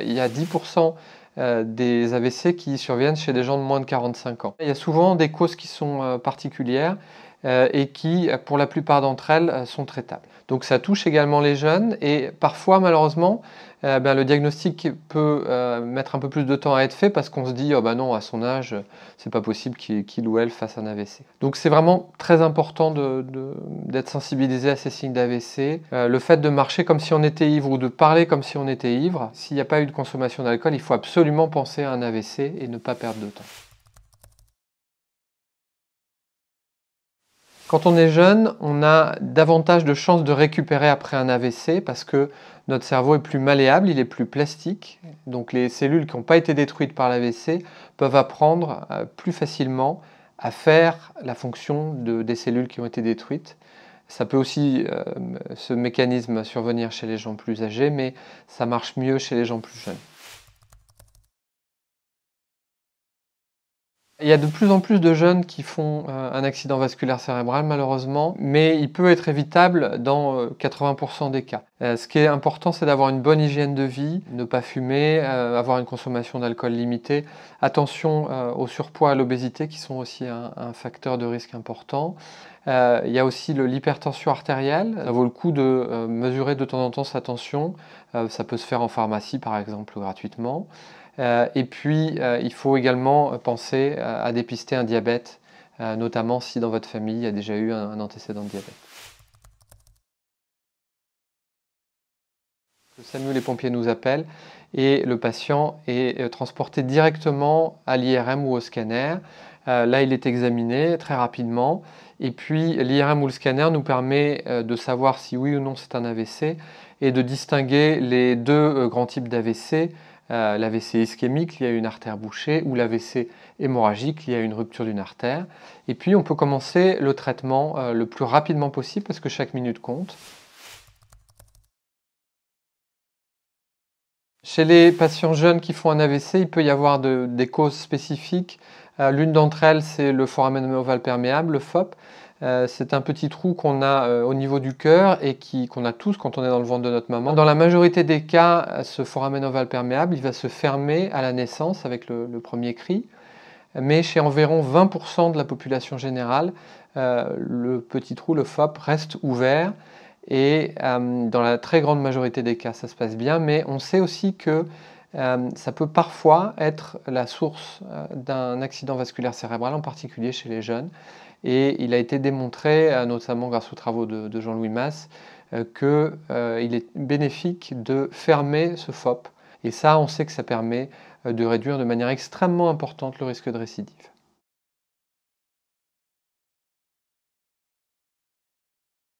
Il y a 10% des AVC qui surviennent chez des gens de moins de 45 ans. Il y a souvent des causes qui sont particulières et qui, pour la plupart d'entre elles, sont traitables. Donc ça touche également les jeunes et parfois, malheureusement, le diagnostic peut mettre un peu plus de temps à être fait parce qu'on se dit « oh non, à son âge, c'est pas possible qu'il ou elle fasse un AVC ». Donc c'est vraiment très important d'être sensibilisé à ces signes d'AVC. Le fait de marcher comme si on était ivre ou de parler comme si on était ivre, s'il n'y a pas eu de consommation d'alcool, il faut absolument penser à un AVC et ne pas perdre de temps. Quand on est jeune, on a davantage de chances de récupérer après un AVC parce que notre cerveau est plus malléable, il est plus plastique. Donc les cellules qui n'ont pas été détruites par l'AVC peuvent apprendre plus facilement à faire la fonction des cellules qui ont été détruites. Ça peut aussi, ce mécanisme, survenir chez les gens plus âgés, mais ça marche mieux chez les gens plus jeunes. Il y a de plus en plus de jeunes qui font un accident vasculaire cérébral malheureusement, mais il peut être évitable dans 80% des cas. Ce qui est important, c'est d'avoir une bonne hygiène de vie, ne pas fumer, avoir une consommation d'alcool limitée. Attention au surpoids et à l'obésité qui sont aussi un facteur de risque important. Il y a aussi l'hypertension artérielle. Ça vaut le coup de mesurer de temps en temps sa tension. Ça peut se faire en pharmacie par exemple gratuitement. Et puis, il faut également penser à dépister un diabète, notamment si dans votre famille il y a déjà eu un antécédent de diabète. Le SAMU, les pompiers nous appellent et le patient est transporté directement à l'IRM ou au scanner. Là, il est examiné très rapidement et puis l'IRM ou le scanner nous permet de savoir si oui ou non c'est un AVC et de distinguer les deux grands types d'AVC. L'AVC ischémique, il y a une artère bouchée, ou l'AVC hémorragique, il y a une rupture d'une artère. Et puis on peut commencer le traitement le plus rapidement possible parce que chaque minute compte. Chez les patients jeunes qui font un AVC, il peut y avoir des causes spécifiques. L'une d'entre elles, c'est le foramen ovale perméable, le FOP. C'est un petit trou qu'on a au niveau du cœur et qu'on a tous quand on est dans le ventre de notre maman. Dans la majorité des cas, ce foramen ovale perméable, il va se fermer à la naissance avec le premier cri. Mais chez environ 20% de la population générale, le petit trou, le FOP, reste ouvert. Et dans la très grande majorité des cas, ça se passe bien, mais on sait aussi que ça peut parfois être la source d'un accident vasculaire cérébral, en particulier chez les jeunes. Et il a été démontré, notamment grâce aux travaux de Jean-Louis Mas, qu'il est bénéfique de fermer ce FOP. Et ça, on sait que ça permet de réduire de manière extrêmement importante le risque de récidive.